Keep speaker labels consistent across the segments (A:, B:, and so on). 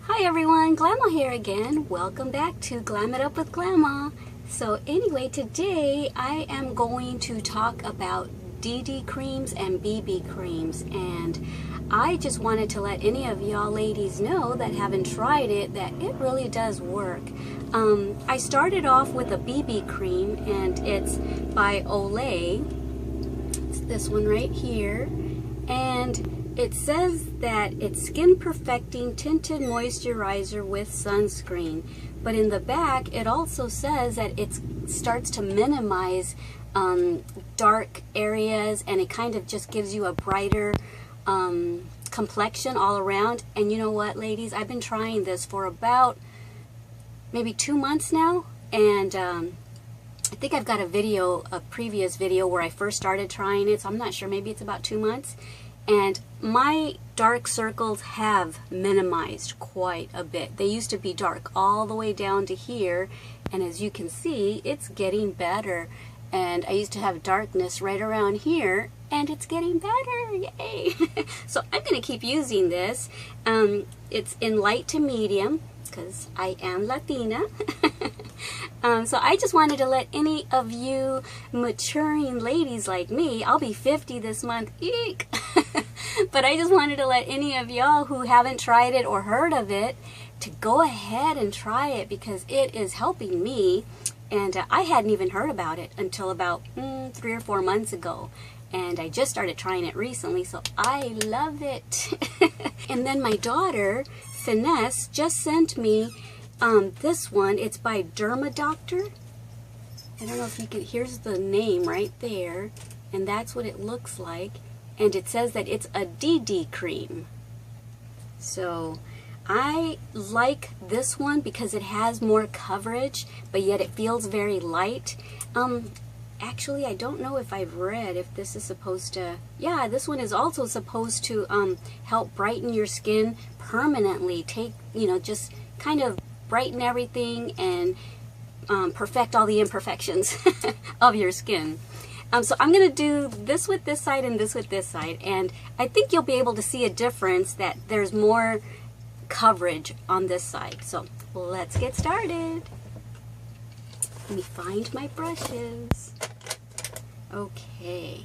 A: Hi everyone, Glama here again. Welcome back to Glam It Up with Glama. So anyway, today I am going to talk about DD creams and BB creams, and I just wanted to let any of y'all ladies know that haven't tried it that it really does work. I started off with a BB cream, and it's by Olay. It's this one right here, and it says that it's skin perfecting tinted moisturizer with sunscreen, but in the back it also says that it starts to minimize dark areas, and it kind of just gives you a brighter complexion all around. And you know what, ladies, I've been trying this for about maybe 2 months now, and I think I've got a previous video where I first started trying it, so I'm not sure, maybe it's about 2 months. And my dark circles have minimized quite a bit. They used to be dark all the way down to here, and as you can see, it's getting better. And I used to have darkness right around here, and it's getting better. Yay! So I'm going to keep using this. It's in light to medium because I am Latina. So I just wanted to let any of you maturing ladies like me, I'll be 50 this month, eek! But I just wanted to let any of y'all who haven't tried it or heard of it to go ahead and try it, because it is helping me. And I hadn't even heard about it until about 3 or 4 months ago. And I just started trying it recently, so I love it. And then my daughter, Finesse, just sent me this one. It's by Dermadoctor. I don't know if you can, here's the name right there, and that's what it looks like. And it says that it's a DD cream. So I like this one because it has more coverage, but yet it feels very light. Actually, I don't know if I've read if this is supposed to, yeah, this one is also supposed to help brighten your skin permanently. Take, you know, just kind of brighten everything and perfect all the imperfections of your skin. So I'm going to do this with this side and this with this side, and I think you'll be able to see a difference, that there's more coverage on this side. So let's get started. Let me find my brushes. Okay.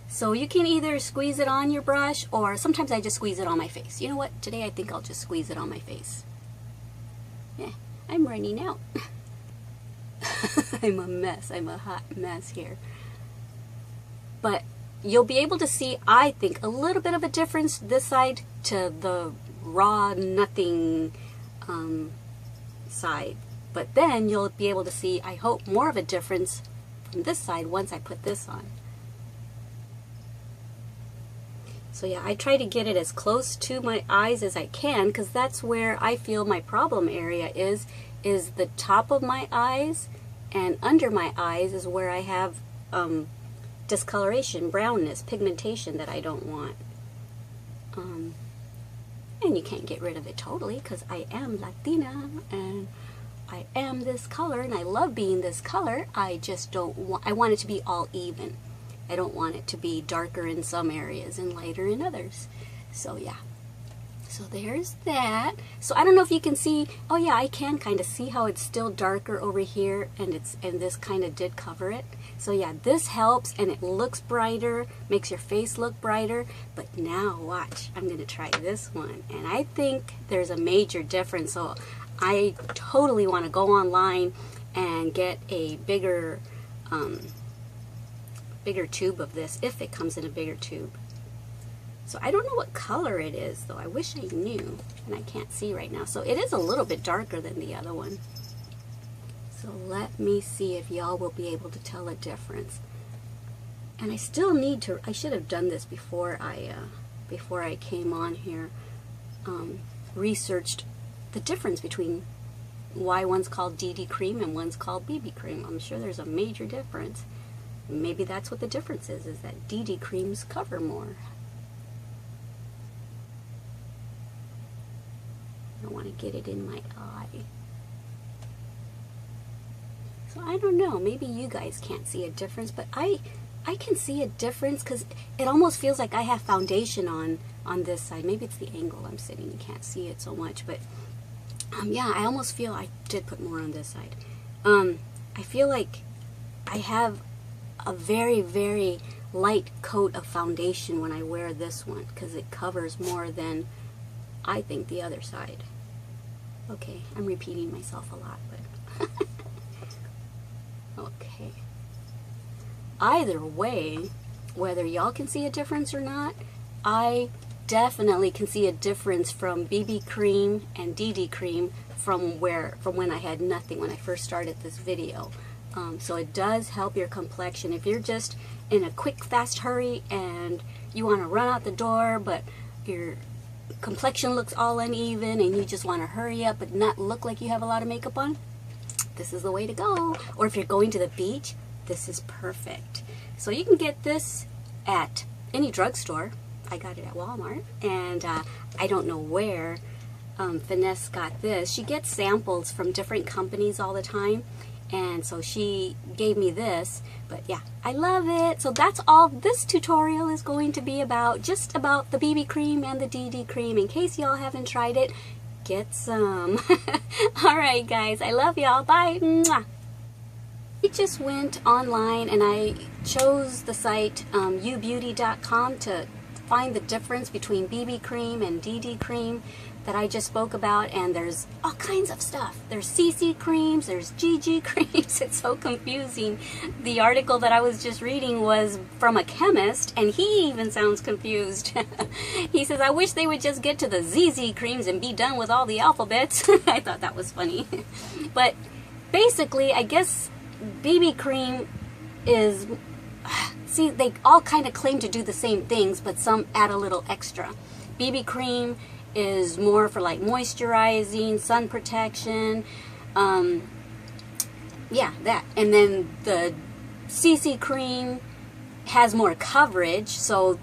A: So you can either squeeze it on your brush, or sometimes I just squeeze it on my face. You know what? Today I think I'll just squeeze it on my face. Yeah, I'm running out. I'm a mess. I'm a hot mess here. But you'll be able to see, I think, a little bit of a difference this side to the raw nothing side. But then you'll be able to see, I hope, more of a difference from this side once I put this on. So yeah, I try to get it as close to my eyes as I can, because that's where I feel my problem area is the top of my eyes, and under my eyes is where I have discoloration, brownness, pigmentation that I don't want. And you can't get rid of it totally, because I am Latina and I am this color, and I love being this color. I just don't want, I want it to be all even. I don't want it to be darker in some areas and lighter in others. So yeah. So there's that. So I don't know if you can see, oh yeah, I can kind of see how it's still darker over here, and this kind of did cover it. So yeah, this helps, and it looks brighter, makes your face look brighter. But now watch, I'm going to try this one, and I think there's a major difference. So I totally want to go online and get a bigger tube of this, if it comes in a bigger tube. So I don't know what color it is, though. I wish I knew, and I can't see right now. So it is a little bit darker than the other one. So let me see if y'all will be able to tell a difference. And I still need to, I should have done this before I came on here, researched the difference between why one's called DD cream and one's called BB cream. I'm sure there's a major difference. Maybe that's what the difference is that DD creams cover more. I don't want to get it in my eye. So I don't know, maybe you guys can't see a difference, but I can see a difference, because it almost feels like I have foundation on on this side. Maybe it's the angle I'm sitting, you can't see it so much, but yeah, I almost feel I did put more on this side. I feel like I have a very, very light coat of foundation when I wear this one, because it covers more than I think the other side. Okay, I'm repeating myself a lot, but okay. Either way, whether y'all can see a difference or not, I definitely can see a difference from BB cream and DD cream from when I had nothing, when I first started this video. So it does help your complexion. If you're just in a quick, fast hurry and you want to run out the door, but your complexion looks all uneven and you just want to hurry up but not look like you have a lot of makeup on, this is the way to go. Or if you're going to the beach, this is perfect. So you can get this at any drugstore. I got it at Walmart, and I don't know where Finesse got this. She gets samples from different companies all the time, and so she gave me this. But yeah, I love it. So that's all this tutorial is going to be about, just about the BB cream and the DD cream. In case y'all haven't tried it, get some. Alright guys, I love y'all. Bye. Mwah. I just went online and I chose the site ubeauty.com to find the difference between BB cream and DD cream that I just spoke about, and there's all kinds of stuff. There's CC creams, there's GG creams. It's so confusing. The article that I was just reading was from a chemist, and he even sounds confused. He says, I wish they would just get to the ZZ creams and be done with all the alphabets. I thought that was funny. But basically, I guess BB cream is, see, they all kind of claim to do the same things, but some add a little extra. BB cream is more for like moisturizing, sun protection, yeah, that. And then the CC cream has more coverage, so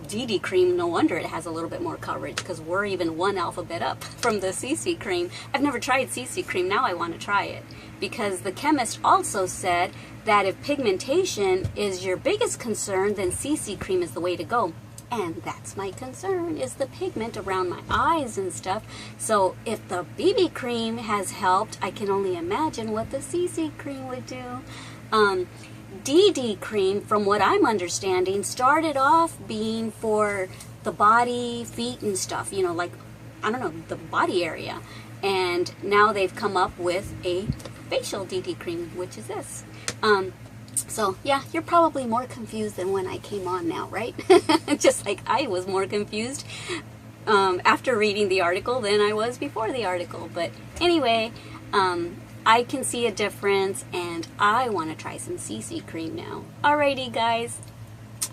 A: DD cream, no wonder it has a little bit more coverage, because we're even one alphabet up from the CC cream. I've never tried CC cream, now I want to try it, because the chemist also said that if pigmentation is your biggest concern, then CC cream is the way to go. And that's my concern, is the pigment around my eyes and stuff. So if the BB cream has helped, I can only imagine what the CC cream would do. DD cream, from what I'm understanding, started off being for the body, feet and stuff, you know, like, I don't know, the body area. And now they've come up with a facial DD cream, which is this. So yeah, you're probably more confused than when I came on now, right? Just like I was more confused after reading the article than I was before the article. But anyway, I can see a difference, and I want to try some CC cream now. Alrighty guys,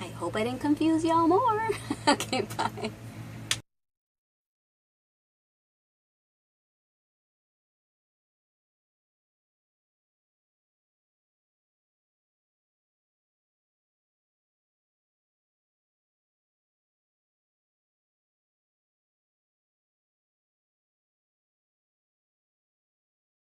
A: I hope I didn't confuse y'all more. Okay, bye.